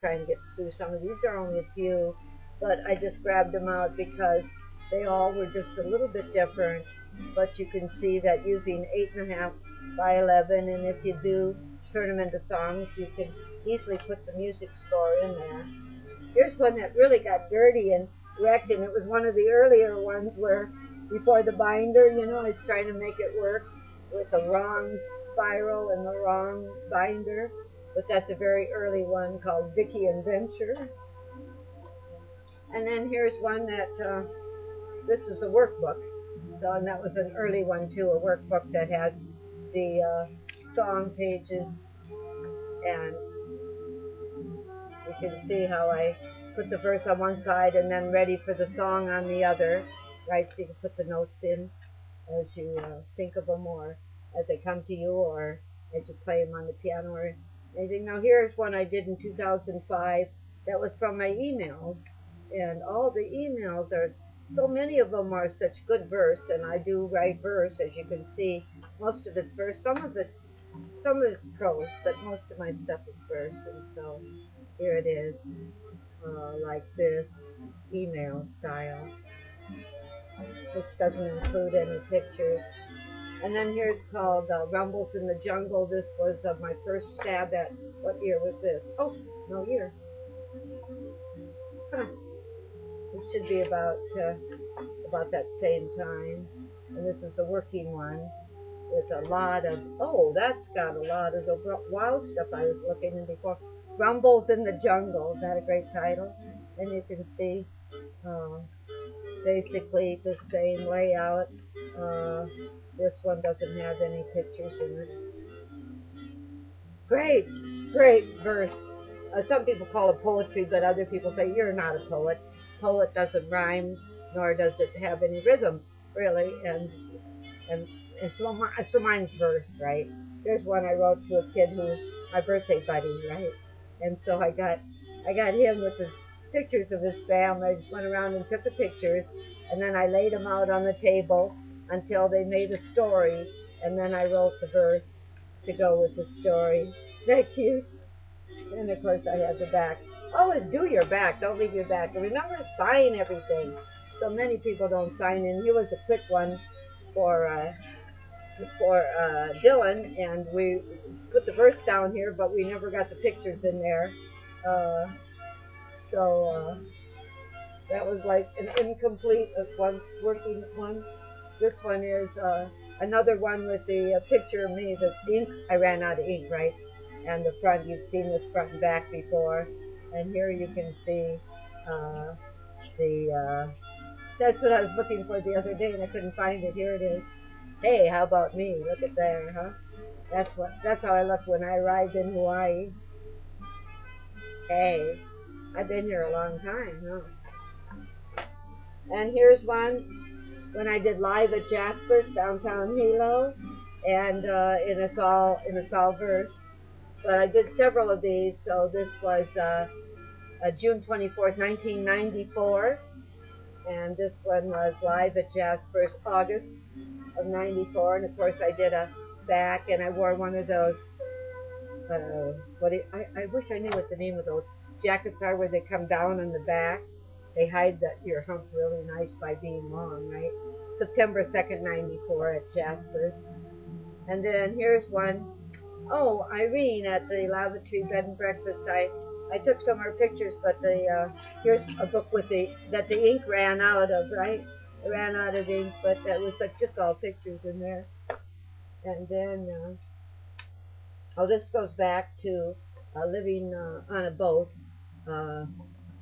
trying to get through some of these. Are only a few, but I just grabbed them out because they all were just a little bit different. But you can see that using 8.5 by 11, and if you do turn them into songs, you can easily put the music score in there. Here's one that really got dirty and wrecked, and it was one of the earlier ones where before the binder, you know, I was trying to make it work with the wrong spiral and the wrong binder. But that's a very early one called Vicky and Venture. And then here's one that, this is a workbook. So, and that was an early one too, a workbook that has the song pages, and you can see how I put the verse on one side and then ready for the song on the other, right? So you can put the notes in as you think of them, or as they come to you, or as you play them on the piano or anything. Now here's one I did in 2005 that was from my emails, and all the emails are, so many of them are such good verse, and I do write verse, as you can see. Most of it's verse, some of it's prose, but most of my stuff is verse. And so here it is, like this, email style. This doesn't include any pictures. And then here's called Rumbles in the Jungle. This was my first stab at, what year was this? Oh, no year. Huh. It should be about that same time. And this is a working one with a lot of, oh, that's got a lot of the wild stuff I was looking in before. Rumbles in the Jungle. Is that a great title? And you can see basically the same layout. This one doesn't have any pictures in it. Great, great verse. Some people call it poetry, but other people say you're not a poet. Poet doesn't rhyme, nor does it have any rhythm, really. And so mine's verse, right? There's one I wrote to a kid who, my birthday buddy, right? And so I got him with the pictures of his family. I just went around and took the pictures, and then I laid them out on the table until they made a story, and then I wrote the verse to go with the story. Isn't that cute? And of course I have the back. Always do your back, don't leave your back. And remember to sign everything. So many people don't sign in. Here was a quick one for Dylan, and we put the verse down here, but we never got the pictures in there. That was like an incomplete one, working one. This one is another one with the picture of me, the ink. I ran out of ink, right? And the front, you've seen this front and back before. And here you can see that's what I was looking for the other day, and I couldn't find it. Here it is. Hey, how about me? Look at there, huh? That's how I looked when I arrived in Hawaii. Hey, I've been here a long time, huh? And here's one when I did live at Jasper's downtown Hilo, and it's all verse. But I did several of these. So this was June 24th, 1994, and this one was live at Jasper's August of '94. And of course I did a back, and I wore one of those. I wish I knew what the name of those jackets are, where they come down on the back. They hide your hump really nice by being long, right? September 2nd, '94 at Jasper's. And then here's one. Oh, Irene at the Lavatory Bed and Breakfast. I took some of her pictures, but here's a book with that the ink ran out of, right? It ran out of ink, but that was like just all pictures in there. And then, oh, this goes back to living on a boat.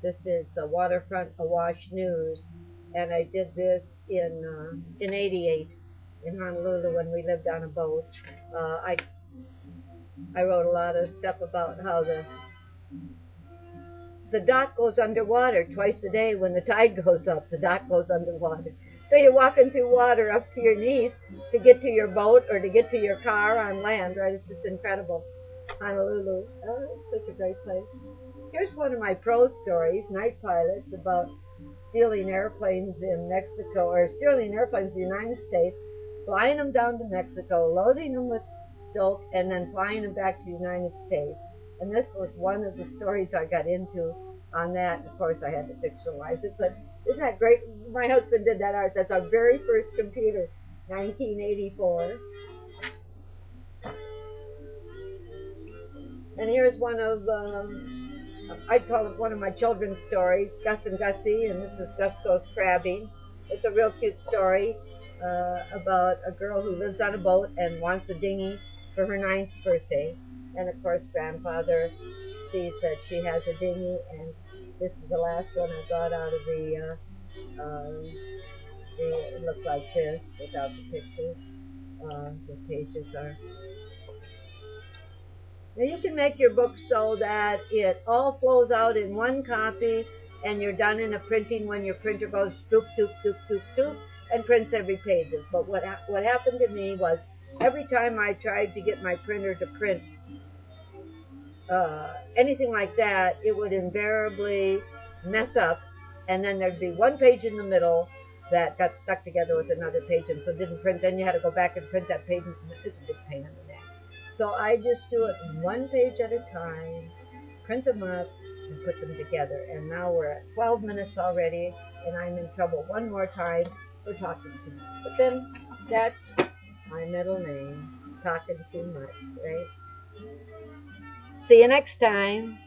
This is the Waterfront Awash News, and I did this in '88 in Honolulu when we lived on a boat. I wrote a lot of stuff about how the dock goes underwater twice a day. When the tide goes up, the dock goes underwater. So you're walking through water up to your knees to get to your boat or to get to your car on land, right? It's just incredible. Honolulu, oh, it's such a great place. Here's one of my prose stories, Night Pilots, about stealing airplanes in Mexico, or stealing airplanes in the United States, flying them down to Mexico, loading them with dope, and then flying them back to the United States. And this was one of the stories I got into on that. Of course, I had to fictionalize it, but isn't that great? My husband did that art. That's our very first computer, 1984. And here's one of, I'd call it one of my children's stories, Gus and Gussie, and this is Gus Goes Crabbing. It's a real cute story about a girl who lives on a boat and wants a dinghy for her 9th birthday. And of course, grandfather sees that she has a dinghy, and this is the last one I got out of it looks like this without the pictures. The pages are. Now you can make your book so that it all flows out in one copy, and you're done in a printing when your printer goes doop, doop, doop, doop, doop, and prints every page. But what happened to me was every time I tried to get my printer to print anything like that, it would invariably mess up, and then there'd be one page in the middle that got stuck together with another page and so didn't print. Then you had to go back and print that page. It's a big pain in the neck. So I just do it one page at a time, print them up, and put them together. And now we're at 12 minutes already, and I'm in trouble one more time for talking too much. But then that's my middle name, talking too much, right? See you next time.